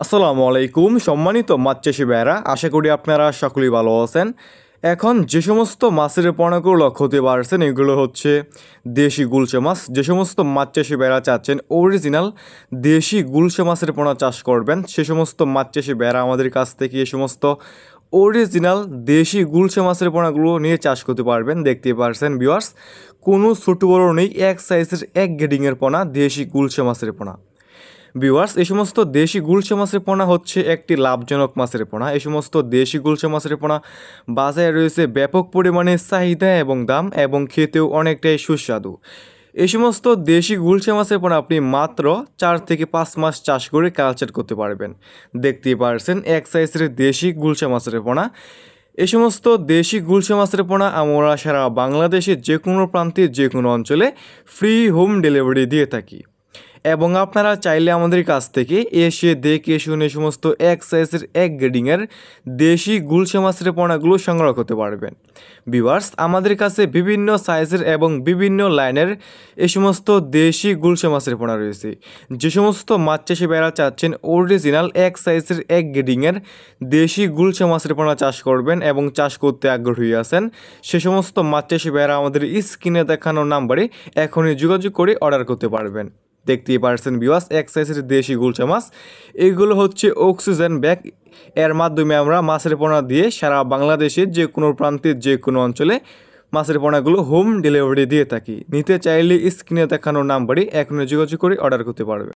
আসসালামু আলাইকুম সম্মানিত মাছ চাষি ভাইয়েরা, আশা করি আপনারা সকলেই ভালো আছেন। এখন যে সমস্ত মাছের পোনাগুলো লক্ষ্য হতে পারছেন এগুলো হচ্ছে দেশি গুলশা মাছ। যে সমস্ত মাছ চাষি ভাইয়েরা চাচ্ছেন অরিজিনাল দেশি গুলশা মাছের পোনা চাষ করবেন, সে সমস্ত মাছ চাষি ভাইয়েরা আমাদের কাছ থেকে এই সমস্ত অরিজিনাল দেশি গুলশা মাছের পোনাগুলো নিয়ে চাষ করতে পারবেন। দেখতে পারছেন ভিউয়ার্স, কোনো ছোটো বড় নেই, এক সাইজের এক গ্রেডিংয়ের পোনা দেশি গুলশা মাছের পোনা। ভিউয়ার্স, এই সমস্ত দেশি গুলশা মাছের পোনা হচ্ছে একটি লাভজনক মাছের পোনা। এই সমস্ত দেশি গুলশা মাছের পোনা বাজারে রয়েছে ব্যাপক পরিমাণে চাহিদা এবং দাম, এবং খেতেও অনেকটাই সুস্বাদু। এই সমস্ত দেশি গুলশা মাছের পোনা আপনি মাত্র 4 থেকে 5 মাস চাষ করে কালচার করতে পারবেন। দেখতেই পারছেন এক সাইজের দেশি গুলশা মাছের পোনা। এই সমস্ত দেশি গুলশা মাছের পোনা আমরা সারা বাংলাদেশে যে কোনো প্রান্তে যে কোনো অঞ্চলে ফ্রি হোম ডেলিভারি দিয়ে থাকি, এবং আপনারা চাইলে আমাদের কাছ থেকে এসে দেখে শুনে সমস্ত এক সাইজের এক গ্রেডিংয়ের দেশি গুলশা মাছের পোনাগুলো সংগ্রহ করতে পারবেন। ভিউয়ার্স, আমাদের কাছে বিভিন্ন সাইজের এবং বিভিন্ন লাইনের এই সমস্ত দেশি গুলশা মাছের পোনা রয়েছে। যে সমস্ত মাছ চাষি ভাইয়েরা চাচ্ছেন অরিজিনাল এক সাইজের এক গ্রেডিংয়ের দেশি গুলশা মাছের পোনা চাষ করবেন এবং চাষ করতে আগ্রহী আছেন, সে সমস্ত মাছ চাষি ভাইয়েরা আমাদের স্ক্রিনে দেখানো নাম্বারে এখনই যোগাযোগ করে অর্ডার করতে পারবেন। দেখতেই পারছেন ভিউয়ার্স, এক সাইজের দেশি গুলশা মাছ। এইগুলো হচ্ছে অক্সিজেন ব্যাগ, এর মাধ্যমে আমরা মাছের পোনা দিয়ে সারা বাংলাদেশের যে কোনো প্রান্তে যে কোনো অঞ্চলে মাছের পোনাগুলো হোম ডেলিভারি দিয়ে থাকি। নিতে চাইলে স্ক্রিনে দেখানো নাম্বারে এখনই যোগাযোগ করে অর্ডার করতে পারবে।